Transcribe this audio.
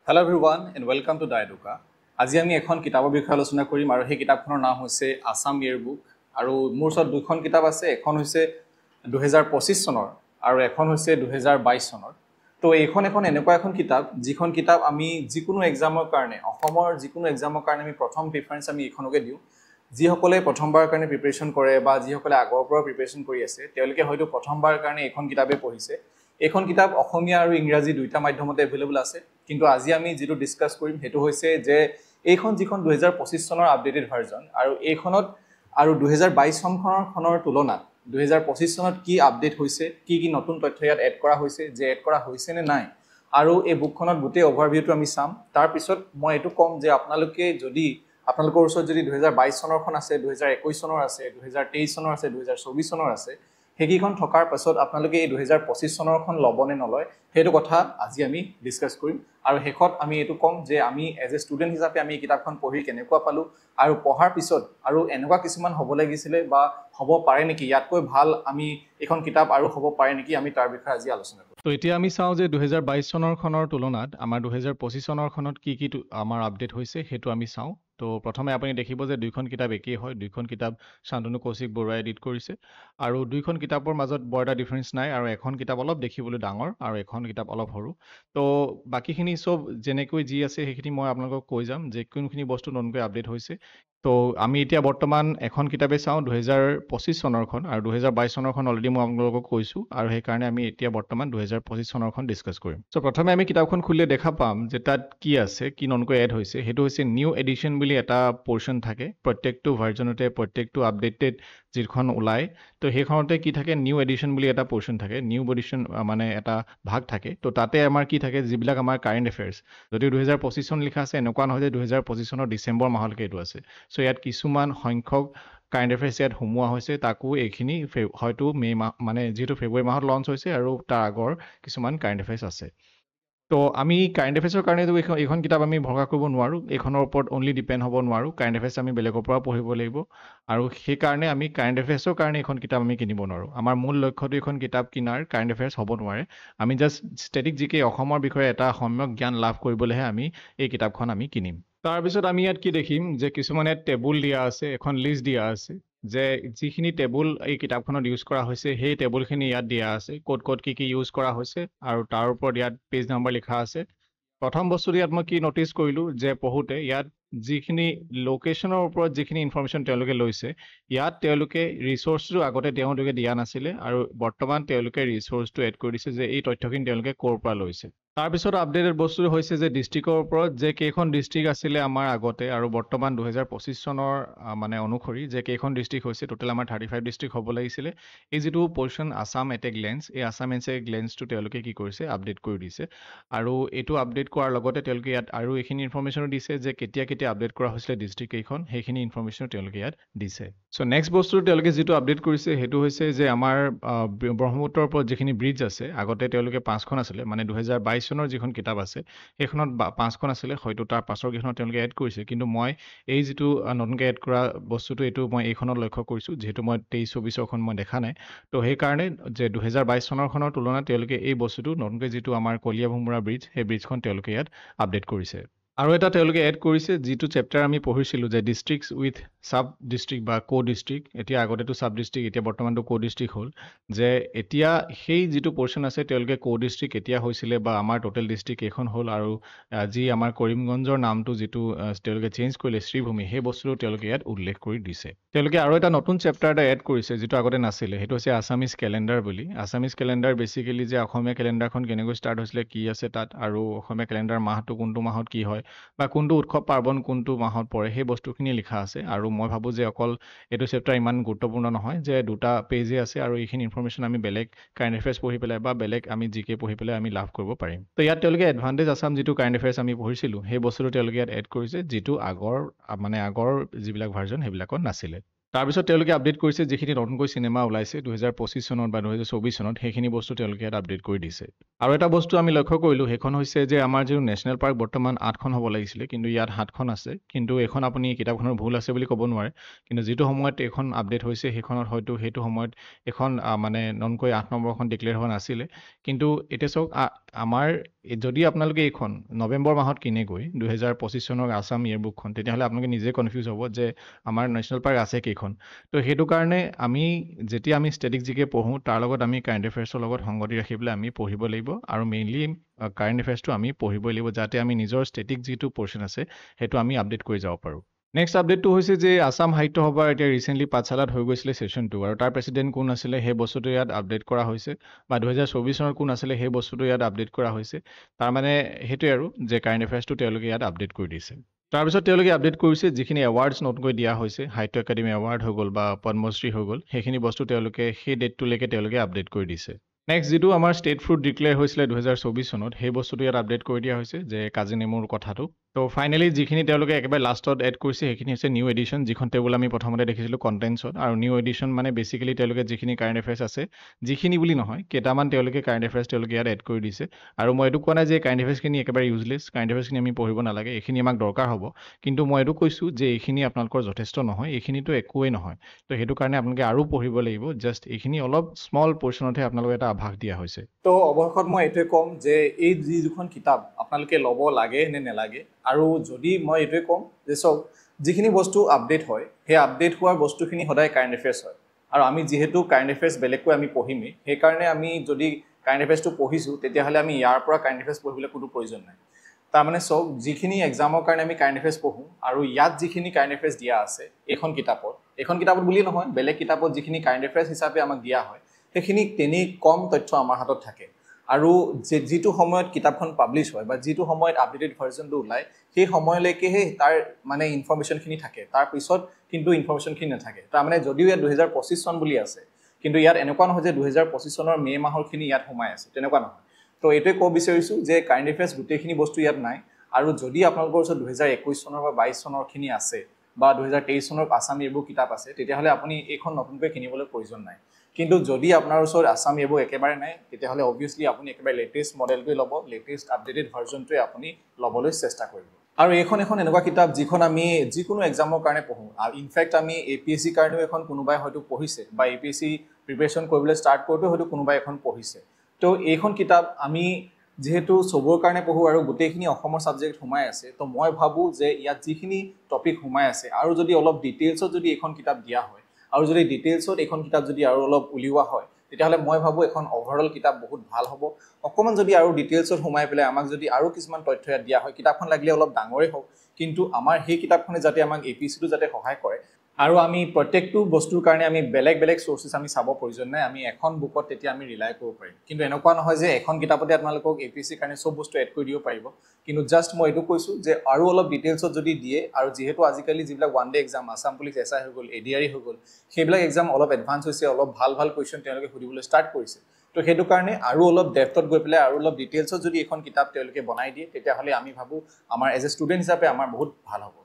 Hello everyone and welcome to Daiduka. আজি আমি এখন কিতাপৰ বিষয়ে আলোচনা কৰিম আৰু সেই কিতাপখনৰ নাম হৈছে আসাম ইয়েৰবুক আৰু মোৰ ওচৰত দুখন কিতাপ আছে এখন হৈছে 2025 চনৰ আৰু এখন হৈছে 2022 চনৰ তো এইখন এনেকুৱা এখন কিতাপ যিখন কিতাপ আমি যিকোনো এক্সামৰ কাৰণে অসমৰ যিকোনো এক্সামৰ কাৰণে আমি প্ৰথম প্ৰিফাৰেন্স আমি এইখনকে দিওঁ যিসকলে প্ৰথমবাৰৰ কাৰণে প্ৰিপাৰেচন কৰে বা যিসকলে আগৰ পৰা প্ৰিপাৰেচন কৰি আছে তেওঁলোকে হয়তো প্ৰথমবাৰৰ কাৰণে এইখন কিতাপে পঢ়িছে এখন কিতাপ অসমীয়া আৰু ইংৰাজী দুইটা মাধ্যমতে এভেইলেবল আছে কিন্তু আজি আমি যেটো ডিসকাস কৰিম হেতু হৈছে যে এইখন যিখন 2025 চনৰ আপডেটেড ভাৰ্জন আৰু এইখনত আৰু 2022 চনৰ তুলনাত 2025 চনত কি আপডেট হৈছে কি নতুন তথ্য ইয়াত এড কৰা হৈছে যে এড কৰা হৈছে নে নাই আৰু এই বুকখনত গোটেই ওভাৰভিউটো আমি চাম তাৰ পিছত মই এটো কম যে আপোনালোকে যদি আপোনালোকৰ ওচৰত যদি 2022 চনৰখন আছে 2021 চনৰ আছে 2023 চনৰ আছে 2024 চনৰ আছে হেকিখন থকাৰ পাছত আপোনালোকে এই 2025 চনৰখন লবনে নলয় হেতু কথা আজি আমি ডিসকাস কৰিম আৰু হেকত আমি এটো কম যে আমি এজ এ ষ্টুডেন্ট হিচাপে আমি এই কিতাপখন পঢ়ি কেনেকুৱা পালো আৰু পঢ়াৰ পিছত আৰু এনেকুৱা কিছুমান হ'ব লাগিছিলে বা হ'ব পাৰে নেকি ইয়াতকৈ ভাল আমি এখন কিতাপ আৰু হ'ব পাৰে নেকি আমি তাৰ বিষয়ে আজি আলোচনা কৰিম তো এতিয়া আমি চাও যে 2022 চনৰখনৰ তুলনাত আমাৰ 2025 চনৰখনত কি আমাৰ আপডেট হৈছে হেতু আমি চাও তো প্ৰথমে আপুনি দেখিব যে দুইখন কিতাপ একেই হয় দুইখন কিতাপ শান্তনু কৌশিক বৰুৱা এডিট কৰিছে আৰু দুইখন কিতাপৰ মাজত বৰ এটা ডিফাৰেন্স নাই আৰু এখন কিতাপ অলপ দেখিবলৈ ডাঙৰ আৰু এখন কিতাপ অলপ সৰু তো বাকিখিনি সব যেনেকৈ যি আছে সেইখিনি মই আপোনালোকক কৈ যাম যে কোনখিনি বস্তু নতুনকৈ আপডেট হৈছে তো আমি এতিয়া বৰ্তমান এখন কিতাপে চাও 2025 চনৰখন আৰু 2022 চনৰখন অলৰেডি মই আপোনালোকক কৈছো আৰু সেই কাৰণে আমি এতিয়া বৰ্তমান 2025 চনৰখন ডিসকাস কৰিম সো প্ৰথমে আমি কিতাপখন খুলিলে দেখা পাম যে তাত কি আছে কি ননকৈ এড হৈছে হেতু হৈছে নিউ এডিশন বুলি এটা পোৰশন থাকে প্ৰত্যেকটো ভাৰ্জনতে প্ৰত্যেকটো আপডেটেড যিখন ওলাই তো হেখনতে কি থাকে নিউ এডিশন বুলি এটা পোৰশন থাকে নিউ এডিশন মানে এটা ভাগ থাকে তো তাতে আমাৰ কি থাকে যিবিলাক আমাৰ কাৰেন্ট এফেয়াৰ্স যদি 2025 চন লিখা আছে এনেকুৱা নহয় যে 2025 চনৰ ডিসেম্বৰ মাহলৈকে এটো আছে সো ইয়াত কিছুমান সংখ্যক কাৰেন্ট এফেয়াৰ্স ইয়াত হুমুৱা হৈছে তাকো এইখিনি হয়তো মে মাহ মানে যেটো ফেব্ৰুৱাৰী মাহত লঞ্চ হৈছে আৰু তাৰ আগৰ কিছুমান কাৰেন্ট এফেয়াৰ্স আছে তো আমি কাৰেন্ট এফেয়াৰ্সৰ কাৰণে এইখন কিতাপ আমি ভৰসা কৰিব নোৱাৰো এইখনৰ ওপৰত অনলি ডিপেন্ড হ'ব নোৱাৰো কাৰেন্ট এফেয়াৰ্স আমি বেলেগৰ পৰা পঢ়িব লাগিব আৰু সেই কাৰণে আমি কাৰেন্ট এফেয়াৰ্সৰ কাৰণে এইখন কিতাপ আমি কিনিব নোৱাৰো আমাৰ মূল লক্ষ্যটো এইখন কিতাপ কিনাৰ কাৰেন্ট এফেয়াৰ্স হ'ব নোৱাৰে আমি জাস্ট ষ্টেটিক জিকে অসমৰ বিষয়ে এটা সম্যক জ্ঞান লাভ কৰিবলৈহে আমি এই কিতাপখন আমি কিনিম তাৰ পিছত আমি ইয়াত কি দেখিম যে কিছুমানে টেবুল দিয়া আছে এখন লিষ্ট দিয়া আছে যে যিখিনি টেবুল এই কিতাপখনত ইউজ কৰা হৈছে সেই টেবুলখিনি ইয়াত দিয়া আছে কোড কি ইউজ কৰা হৈছে আৰু তাৰ ওপৰত ইয়াত পেজ নাম্বাৰ লিখা আছে প্ৰথম বস্তুটো ইয়াত মই কি নটিচ কৰিলো যে পঢ়োতে ইয়াত যিখিনি লোকেশনৰ ওপৰত যিখিনি ইনফৰমেশন তেওঁলোকে লৈছে ইয়াত তেওঁলোকে ৰিসোৰ্সটো আগতে তেওঁলোকে দিয়া নাছিলে আৰু বৰ্তমান তেওঁলোকে ৰিসোৰ্সটো এড কৰি দিছে যে এই তথ্যখিনি তেওঁলোকে ক'ৰ পৰা লৈছে তাৰ পিছত আপডেটেড বস্তু হৈছে যে ডিস্ট্ৰিক্টৰ ওপৰত যে কেইখন ডিস্ট্ৰিক্ট আছিল আমাৰ আগতে আৰু বৰ্তমান 2025 চনৰ মানে অনুসৰি যে কেইখন ডিস্ট্ৰিক্ট হৈছে টোটাল আমাৰ 35 ডিস্ট্ৰিক্ট হ'ব লাগিছিল এই যেটো position Assam at A glance এই আসাম এট এ গ্লেন্সটো তেওঁলোকে কি কৰিছে আপডেট কৰি দিছে আৰু এটো আপডেট কৰাৰ লগতে তেওঁলোকে ইয়াত আৰু এইখিনি ইনফৰমেশন দিছে যে কেতিয়া আপডেট কৰা হৈছিল ডিস্ট্ৰিক্ট কেইখন সেইখিনি ইনফৰমেশন তেওঁলোকে ইয়াত দিছে সো নেক্সট বস্তু তেওঁলোকে যেটো আপডেট কৰিছে হেতু হৈছে যে আমাৰ ব্ৰহ্মপুত্ৰৰ ওপৰত যিখিনি ব্ৰিজ আছে আগতে তেওঁলোকে 5খন আছিল মানে 2022 চনৰ যিখন কিতাপ আছে সেইখনত 5খন আছিল হয়তো তাৰ পাছৰ কিখনত তেওঁলোকে এড কৰিছে কিন্তু মই এই যেটো নতুনকৈ এড কৰা বস্তুটো এটো মই এইখনত লক্ষ্য কৰিছো যেহেতু মই 23-24 খন মই দেখা নাই তো সেই কাৰণে যে 2022 চনৰখনৰ তুলনাত তেওঁলোকে এই বস্তুটো নতুনকৈ যেটো আমাৰ কলিয়া ভুমুৰা ব্ৰিজ সেই ব্ৰিজখন তেওঁলোকে ইয়াত আপডেট কৰিছে আৰু এটা তেওঁলোকে এড কৰিছে যেটো চেপ্টাৰ আমি পঢ়িছিলো যে ডিস্ট্ৰিক্টস উইথ সাব ডিস্ট্ৰিক্ট বা কো ডিস্ট্ৰিক্ট এতিয়া আগতেটো সাব ডিস্ট্ৰিক্ট এতিয়া বৰ্তমানটো কো ডিস্ট্ৰিক্ট হ'ল যে এতিয়া সেই যেটো পোৰশন আছে তেওঁলোকে কো ডিস্ট্ৰিক্ট এতিয়া হৈছিলে বা আমাৰ টোটাল ডিস্ট্ৰিক্ট এখন হ'ল আৰু যি আমাৰ কৰিমগঞ্জৰ নামটো যেটো তেওঁলোকে চেঞ্জ কৰিলে শ্ৰীভূমি সেই বস্তুটো তেওঁলোকে ইয়াত উল্লেখ কৰি দিছে তেওঁলোকে আৰু এটা নতুন চেপ্টাৰ এটা এড কৰিছে যেটো আগতে নাছিলে হেতু হৈছে আসামিজ ক্যালেন্ডাৰ বুলি আসামিজ ক্যালেন্ডাৰ বেসিক্যালি যে অসমীয়া ক্যালেন্ডাৰখন কেনেকৈ ষ্টাৰ্ট হৈছিলে কি আছে তাত আৰু অসমীয়া ক্যালেন্ডাৰ মাহটো কোনটো মাহত কি হয় বা কোনটো উৎসৱ পাৰ্বণ কোনটো মাহত পৰে সেই বস্তুখিনি লিখা আছে আৰু মই ভাবো যে অকল এটো চেপ্টাৰ ইমান গুৰুত্বপূৰ্ণ নহয় যে দুটা পেজে আছে আৰু এইখিনি ইনফৰমেশন আমি বেলেগ কাৰেন্ট এফেয়াৰ্স পঢ়ি পেলাই বা বেলেগ আমি জিকে পঢ়ি পেলাই আমি লাভ কৰিব পাৰিম তো ইয়াত তেওঁলোকে এডভান্টেজ আসাম যেটো কাৰেন্ট এফেয়াৰ্স আমি পঢ়িছিলো সেই বস্তুটো তেওঁলোকে ইয়াত এড কৰিছে যেটো আগৰ যিবিলাক ভাৰ্জন সেইবিলাকত নাছিলে তাৰপিছত তেওঁলোকে আপডেট কৰিছে যিখিনি নতুনকৈ চিনেমা ওলাইছে 2025 চনত বা 2024 চনত সেইখিনি বস্তু তেওঁলোকে ইয়াত আপডেট কৰি দিছে আৰু এটা বস্তু আমি লক্ষ্য কৰিলোঁ সেইখন হৈছে যে আমাৰ যিটো নেশ্যনেল পাৰ্ক বৰ্তমান 8খন হ'ব লাগিছিলে কিন্তু ইয়াত 7খন আছে কিন্তু এখন আপুনি কিতাপখনৰ ভুল আছে বুলি ক'ব নোৱাৰে কিন্তু যিটো সময়ত এইখন আপডেট হৈছে সেইখনত হয়তো সেইটো সময়ত এখন মানে ননকৈ 8 নম্বৰখন ডিক্লেয়াৰ হোৱা নাছিলে কিন্তু এতিয়া চাওক আমাৰ যদি আপোনালোকে এইখন নৱেম্বৰ মাহত কিনেগৈ 2025 চনৰ আছাম ইয়েৰবুকখন তেতিয়াহ'লে আপোনালোকে নিজে কনফিউজ হ'ব যে আমাৰ নেশ্যনেল পাৰ্ক আছে কেইখন তো সেইটো কাৰণে যেতিয়া আমি ষ্টেটিক জিকে পঢ়োঁ তাৰ লগত আমি কাৰেণ্ট এফেয়াৰ্ছৰ লগত সংগতি ৰাখি পেলাই আমি পঢ়িব লাগিব আৰু মেইনলি কাৰেণ্ট এফেয়াৰ্ছটো আমি পঢ়িবই লাগিব যাতে আমি নিজৰ ষ্টেটিক যিটো পৰ্চন আছে সেইটো আমি আপডেট কৰি যাব পাৰোঁ নেক্সট আপডেটটো হৈছে যে আছাম সাহিত্য সভাৰ এতিয়া ৰিচেণ্টলি পাঠশালাত হৈ গৈছিলে ছেশ্যন 2 আৰু তাৰ প্ৰেচিডেণ্ট কোন আছিলে সেই বস্তুটো ইয়াত আপডেট কৰা হৈছে বা 2024 চনৰ কোন আছিলে সেই বস্তুটো ইয়াত আপডেট কৰা হৈছে তাৰমানে সেইটোৱে আৰু যে কাৰেণ্ট এফেয়াৰ্ছটো তেওঁলোকে ইয়াত আপডেট কৰি দিছে তাৰপিছত তেওঁলোকে আপডেট কৰিছে যিখিনি এৱাৰ্ডছ নতুনকৈ দিয়া হৈছে সাহিত্য একাডেমি এৱাৰ্ড হৈ গ'ল বা পদ্মশ্ৰী হৈ গ'ল সেইখিনি বস্তু তেওঁলোকে সেই ডেটটোলৈকে তেওঁলোকে আপডেট কৰি দিছে নেক্সট যিটো আমাৰ ষ্টেট ফ্ৰুট ডিক্লেয়াৰ হৈছিলে 2024 চনত সেই বস্তুটো ইয়াত আপডেট কৰি দিয়া হৈছে যে কাজি নেমুৰ কথাটো তো ফাইনেলি যিখিনি তেওঁলোকে একেবাৰে লাষ্টত এড কৰিছে সেইখিনি হৈছে নিউ এডিশ্যন যিখন টেবুল আমি প্ৰথমতে দেখিছিলোঁ কণ্টেণ্টছত আৰু নিউ এডিশ্যন মানে বেচিকেলি তেওঁলোকে যিখিনি কাৰেণ্ট এফেয়াৰ্ছ আছে যিখিনি বুলি নহয় কেইটামান তেওঁলোকে কাৰেণ্ট এফেয়াৰ্ছ তেওঁলোকে ইয়াত এড কৰি দিছে আৰু মই এইটো কোৱা নাই যে কাৰেণ্ট এফেয়াৰ্ছখিনি একেবাৰে ইউজলেছ কাৰেণ্ট এফেয়াৰ্ছখিনি আমি পঢ়িব নালাগে এইখিনি আমাক দৰকাৰ হ'ব কিন্তু মই এইটো কৈছোঁ যে এইখিনি আপোনালোকৰ যথেষ্ট নহয় এইখিনিতো একোৱেই নহয় তো সেইটো কাৰণে আপোনালোকে আৰু পঢ়িব লাগিব জাষ্ট এইখিনি অলপ স্মল পৰ্চনতহে আপোনালোকে এটা আভাস দিয়া হৈছে তো অৱশেষত মই এইটোৱে ক'ম যে এই যি দুখন কিতাপ আপোনালোকে ল'ব লাগে নে নালাগে আৰু যদি মই এইটোৱে ক'ম যে চাওক যিখিনি বস্তু আপডেট হয় সেই আপডেট হোৱাৰ বস্তুখিনি সদায় কাৰেণ্ট এফেয়াৰ্ছ হয় আৰু আমি যিহেতু কাৰেণ্ট এফেয়াৰ্ছ বেলেগকৈ আমি পঢ়িমেই সেইকাৰণে আমি যদি কাৰেণ্ট এফেয়াৰ্ছটো পঢ়িছোঁ তেতিয়াহ'লে আমি ইয়াৰ পৰা কাৰেণ্ট এফেয়াৰ্ছ পঢ়িবলৈ কোনো প্ৰয়োজন নাই তাৰমানে চাওক যিখিনি এক্সামৰ কাৰণে আমি কাৰেণ্ট এফেয়াৰ্ছ পঢ়োঁ আৰু ইয়াত যিখিনি কাৰেণ্ট এফেয়াৰ্ছ দিয়া আছে এইখন কিতাপত বুলি নহয় বেলেগ কিতাপত যিখিনি কাৰেণ্ট এফেয়াৰ্ছ হিচাপে আমাক দিয়া হয় সেইখিনি তেনেই কম তথ্য আমাৰ হাতত থাকে আৰু যিটো সময়ত কিতাপখন পাব্লিছ হয় বা যিটো সময়ত আপডেটেড ভাৰ্জনটো ওলায় সেই সময়লৈকেহে তাৰ মানে ইনফৰ্মেশ্যনখিনি থাকে তাৰপিছত কিন্তু ইনফৰ্মেশ্যনখিনি নাথাকে তাৰমানে যদিও ইয়াত 2025 চন বুলি আছে কিন্তু ইয়াত এনেকুৱা নহয় যে 2025 চনৰ মে' মাহৰখিনি ইয়াত সোমাই আছে তেনেকুৱা নহয় তো এইটোৱে ক'ব বিচাৰিছোঁ যে কাৰেণ্ট এফেয়াৰ্ছ গোটেইখিনি বস্তু ইয়াত নাই আৰু যদি আপোনালোকৰ ওচৰত 2021 চনৰ বা 22 চনৰখিনি আছে বা 2023 চনৰ আছাম ইয়েৰবুক কিতাপ আছে তেতিয়াহ'লে আপুনি এইখন নতুনকৈ কিনিবলৈ প্ৰয়োজন নাই কিন্তু যদি আপোনাৰ ওচৰত আছাম ইয়েৰবুক একেবাৰে নাই তেতিয়াহ'লে অবভিয়াছলি আপুনি একেবাৰে লেটেষ্ট মডেলটোৱে ল'ব লেটেষ্ট আপডেটেড ভাৰ্জনটোৱে আপুনি ল'বলৈ চেষ্টা কৰিব আৰু এখন এনেকুৱা কিতাপ যিখন আমি যিকোনো এক্সামৰ কাৰণে পঢ়োঁ আৰু ইনফেক্ট আমি APSC কাৰণেও এখন কোনোবাই হয়তো পঢ়িছে বা APSC প্ৰিপেৰেশ্যন কৰিবলৈ ষ্টাৰ্ট কৰোঁতেও হয়তো কোনোবাই এখন পঢ়িছে তো এইখন কিতাপ আমি যিহেতু চবৰ কাৰণে পঢ়োঁ আৰু গোটেইখিনি অসমৰ ছাবজেক্ট সোমাই আছে তো মই ভাবোঁ যে ইয়াত যিখিনি টপিক সোমাই আছে আৰু যদি অলপ ডিটেইলছত যদি এইখন কিতাপ দিয়া হয় আৰু যদি ডিটেইলছত এইখন কিতাপ যদি আৰু অলপ উলিওৱা হয় তেতিয়াহ'লে মই ভাবোঁ এখন অভাৰঅল কিতাপ বহুত ভাল হ'ব অকণমান যদি আৰু ডিটেইলছত সোমাই পেলাই আমাক যদি আৰু কিছুমান তথ্য ইয়াত দিয়া হয় কিতাপখন লাগিলে অলপ ডাঙৰেই হওক কিন্তু আমাৰ সেই কিতাপখনে যাতে আমাক APSCটো যাতে সহায় কৰে আৰু আমি প্ৰত্যেকটো বস্তুৰ কাৰণে আমি বেলেগ চ'ৰ্চেছ আমি চাব প্ৰয়োজন নাই আমি এখন বুকত তেতিয়া আমি ৰিলাই কৰিব পাৰিম কিন্তু এনেকুৱা নহয় যে এখন কিতাপতে আপোনালোকক APSC কাৰণে চব বস্তু এড কৰি দিব পাৰিব কিন্তু জাষ্ট মই এইটো কৈছোঁ যে আৰু অলপ ডিটেইলছত যদি দিয়ে আৰু যিহেতু আজিকালি যিবিলাক one day exam Assam police SI হৈ গ'ল ADRE হৈ গ'ল সেইবিলাক এক্সাম অলপ এডভান্স হৈছে অলপ ভাল কুৱেশ্যন তেওঁলোকে সুধিবলৈ ষ্টাৰ্ট কৰিছে তো সেইটো কাৰণে আৰু অলপ ডেপথত গৈ পেলাই আৰু অলপ ডিটেইলছত যদি এখন কিতাপ তেওঁলোকে বনাই দিয়ে তেতিয়াহ'লে আমি ভাবোঁ আমাৰ এজ এ ষ্টুডেণ্ট হিচাপে আমাৰ বহুত ভাল হ'ব